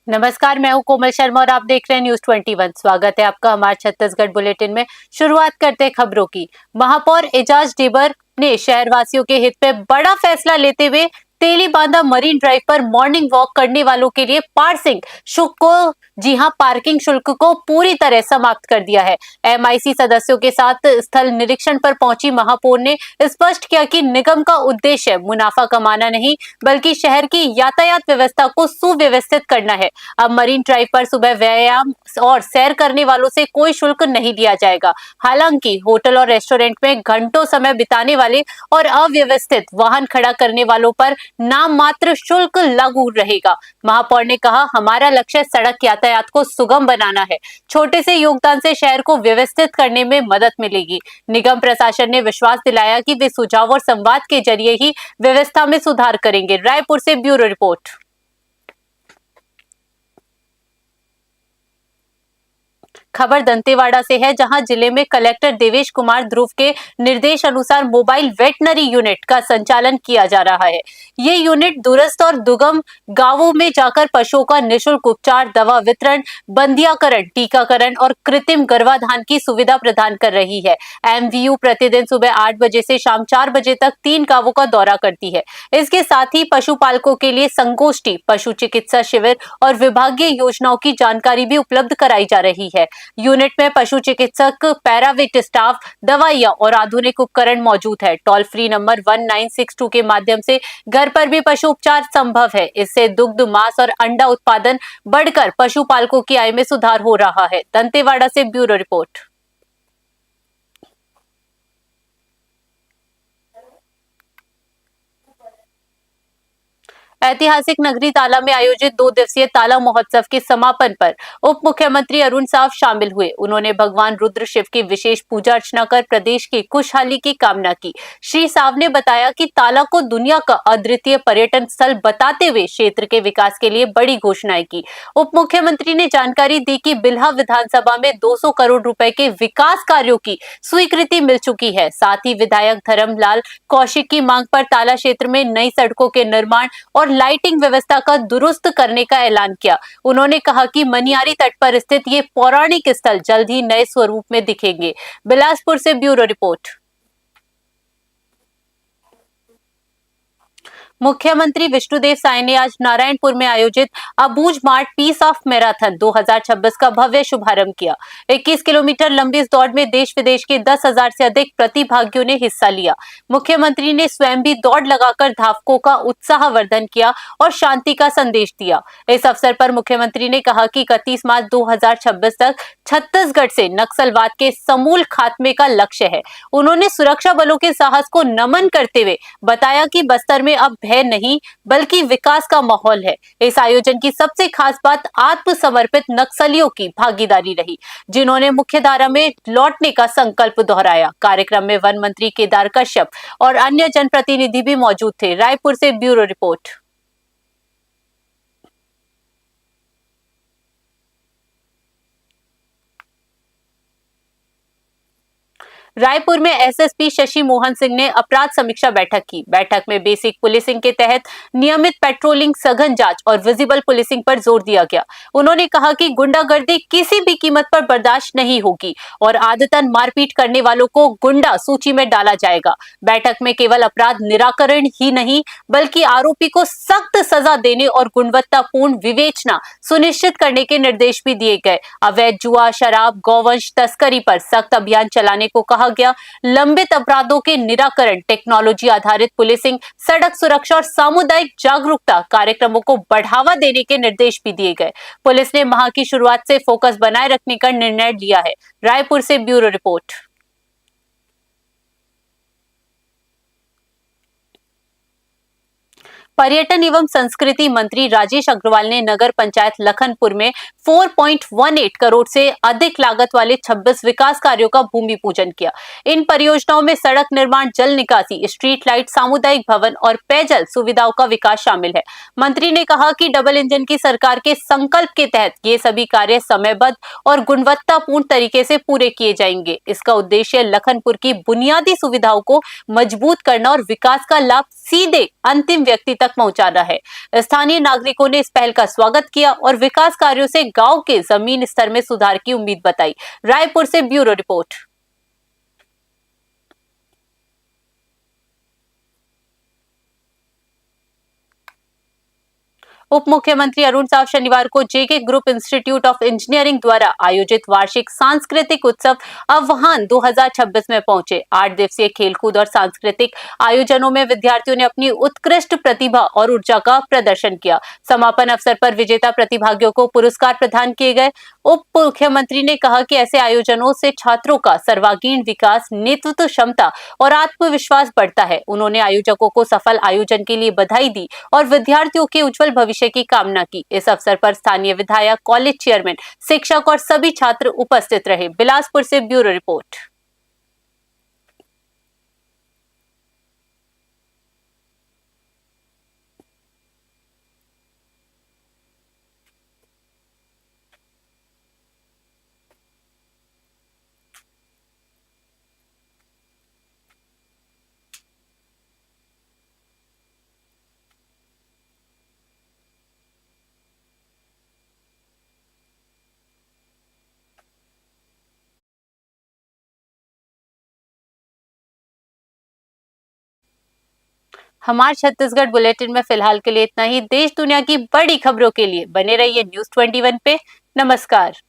नमस्कार, मैं हूं कोमल शर्मा और आप देख रहे हैं न्यूज 21। स्वागत है आपका हमारे छत्तीसगढ़ बुलेटिन में। शुरुआत करते हैं खबरों की। महापौर एजाज ढेबर ने शहरवासियों के हित में बड़ा फैसला लेते हुए तेली बांधा मरीन ड्राइव पर मॉर्निंग वॉक करने वालों के लिए पार्किंग शुल्क को पार्किंग शुल्क को पूरी तरह समाप्त कर दिया है। एमआईसी सदस्यों के साथ स्थल निरीक्षण पर पहुंची महापौर ने स्पष्ट किया कि निगम का उद्देश्य मुनाफा कमाना नहीं, बल्कि शहर की यातायात व्यवस्था को सुव्यवस्थित करना है। अब मरीन ड्राइव पर सुबह व्यायाम और सैर करने वालों से कोई शुल्क नहीं लिया जाएगा। हालांकि होटल और रेस्टोरेंट में घंटों समय बिताने वाले और अव्यवस्थित वाहन खड़ा करने वालों पर नाम मात्र शुल्क लागू रहेगा। महापौर ने कहा, हमारा लक्ष्य सड़क यातायात को सुगम बनाना है। छोटे से योगदान से शहर को व्यवस्थित करने में मदद मिलेगी। निगम प्रशासन ने विश्वास दिलाया कि वे सुझाव और संवाद के जरिए ही व्यवस्था में सुधार करेंगे। रायपुर से ब्यूरो रिपोर्ट। खबर दंतेवाड़ा से है, जहां जिले में कलेक्टर देवेश कुमार ध्रुव के निर्देश अनुसार मोबाइल वेटनरी यूनिट का संचालन किया जा रहा है। ये यूनिट दूरस्थ और दुर्गम गांवों में जाकर पशुओं का निःशुल्क उपचार, दवा वितरण, बंधियाकरण, टीकाकरण और कृत्रिम गर्भाधान की सुविधा प्रदान कर रही है। एमवीयू प्रतिदिन सुबह 8 बजे से शाम 4 बजे तक 3 गांवों का दौरा करती है। इसके साथ ही पशुपालकों के लिए संगोष्ठी, पशु चिकित्सा शिविर और विभागीय योजनाओं की जानकारी भी उपलब्ध कराई जा रही है। यूनिट में पशु चिकित्सक, पैराविट स्टाफ, दवाइयां और आधुनिक उपकरण मौजूद है। टोल फ्री नंबर 1962 के माध्यम से घर पर भी पशु उपचार संभव है। इससे दुग्ध, मांस और अंडा उत्पादन बढ़कर पशुपालकों की आय में सुधार हो रहा है। दंतेवाड़ा से ब्यूरो रिपोर्ट। ऐतिहासिक नगरी ताला में आयोजित 2 दिवसीय ताला महोत्सव के समापन पर उप मुख्यमंत्री अरुण साव शामिल हुए। उन्होंने भगवान रुद्र शिव की विशेष पूजा अर्चना कर प्रदेश की खुशहाली की कामना की। श्री साव ने बताया कि ताला को दुनिया का अद्वितीय पर्यटन स्थल बताते हुए क्षेत्र के विकास के लिए बड़ी घोषणाएं की। उप मुख्यमंत्री ने जानकारी दी कि बिल्हा विधानसभा में 200 करोड़ रुपए के विकास कार्यों की स्वीकृति मिल चुकी है। साथ ही विधायक धर्मलाल कौशिक की मांग पर ताला क्षेत्र में नई सड़कों के निर्माण और लाइटिंग व्यवस्था का दुरुस्त करने का ऐलान किया। उन्होंने कहा कि मनियारी तट पर स्थित ये पौराणिक स्थल जल्द ही नए स्वरूप में दिखेंगे। बिलासपुर से ब्यूरो रिपोर्ट। मुख्यमंत्री विष्णुदेव साय ने आज नारायणपुर में आयोजित अबूझ मार्ट पीस ऑफ मैराथन 2026 का भव्य शुभारंभ किया। 21 किलोमीटर लंबी इस दौड़ में देश विदेश के 10,000 से अधिक प्रतिभागियों ने हिस्सा लिया। मुख्यमंत्री ने स्वयं भी दौड़ लगाकर धावकों का उत्साहवर्धन किया और शांति का संदेश दिया। इस अवसर पर मुख्यमंत्री ने कहा कि 31 मार्च 2026 तक छत्तीसगढ़ से नक्सलवाद के समूल खात्मे का लक्ष्य है। उन्होंने सुरक्षा बलों के साहस को नमन करते हुए बताया कि बस्तर में अब भय नहीं, बल्कि विकास का माहौल है। इस आयोजन की सबसे खास बात आत्मसमर्पित नक्सलियों की भागीदारी रही, जिन्होंने मुख्यधारा में लौटने का संकल्प दोहराया। कार्यक्रम में वन मंत्री केदार कश्यप और अन्य जनप्रतिनिधि भी मौजूद थे। रायपुर से ब्यूरो रिपोर्ट। रायपुर में एसएसपी शशि मोहन सिंह ने अपराध समीक्षा बैठक की। बैठक में बेसिक पुलिसिंग के तहत नियमित पेट्रोलिंग, सघन जांच और विजिबल पुलिसिंग पर जोर दिया गया। उन्होंने कहा कि गुंडागर्दी किसी भी कीमत पर बर्दाश्त नहीं होगी और आदतन मारपीट करने वालों को गुंडा सूची में डाला जाएगा। बैठक में केवल अपराध निराकरण ही नहीं, बल्कि आरोपी को सख्त सजा देने और गुणवत्तापूर्ण विवेचना सुनिश्चित करने के निर्देश भी दिए गए। अवैध जुआ, शराब, गौवंश तस्करी पर सख्त अभियान चलाने को कहा गया। लंबित अपराधों के निराकरण, टेक्नोलॉजी आधारित पुलिसिंग, सड़क सुरक्षा और सामुदायिक जागरूकता कार्यक्रमों को बढ़ावा देने के निर्देश भी दिए गए। पुलिस ने माह की शुरुआत से फोकस बनाए रखने का निर्णय लिया है। रायपुर से ब्यूरो रिपोर्ट। पर्यटन एवं संस्कृति मंत्री राजेश अग्रवाल ने नगर पंचायत लखनपुर में 4.18 करोड़ से अधिक लागत वाले 26 विकास कार्यों का भूमि पूजन किया। इन परियोजनाओं में सड़क निर्माण, जल निकासी, स्ट्रीट लाइट, सामुदायिक भवन और पेयजल सुविधाओं का विकास शामिल है। मंत्री ने कहा कि डबल इंजन की सरकार के संकल्प के तहत ये सभी कार्य समयबद्ध और गुणवत्तापूर्ण तरीके से पूरे किए जाएंगे। इसका उद्देश्य लखनपुर की बुनियादी सुविधाओं को मजबूत करना और विकास का लाभ सीधे अंतिम व्यक्ति तक पहुंचाना है। स्थानीय नागरिकों ने इस पहल का स्वागत किया और विकास कार्यों से गांव के जमीन स्तर में सुधार की उम्मीद बताई। रायपुर से ब्यूरो रिपोर्ट। उप मुख्यमंत्री अरुण साव शनिवार को JK group institute of engineering द्वारा आयोजित वार्षिक सांस्कृतिक उत्सव आह्वान 2026 में पहुंचे। 8 दिवसीय खेलकूद और सांस्कृतिक आयोजनों में विद्यार्थियों ने अपनी उत्कृष्ट प्रतिभा और ऊर्जा का प्रदर्शन किया। समापन अवसर पर विजेता प्रतिभागियों को पुरस्कार प्रदान किए गए। उप मुख्यमंत्री ने कहा कि ऐसे आयोजनों से छात्रों का सर्वांगीण विकास, नेतृत्व क्षमता और आत्मविश्वास बढ़ता है। उन्होंने आयोजकों को सफल आयोजन के लिए बधाई दी और विद्यार्थियों के उज्जवल भविष्य की कामना की। इस अवसर पर स्थानीय विधायक, कॉलेज चेयरमैन, शिक्षक और सभी छात्र उपस्थित रहे। बिलासपुर से ब्यूरो रिपोर्ट। हमारे छत्तीसगढ़ बुलेटिन में फिलहाल के लिए इतना ही। देश दुनिया की बड़ी खबरों के लिए बने रहिए News 21 पे। नमस्कार।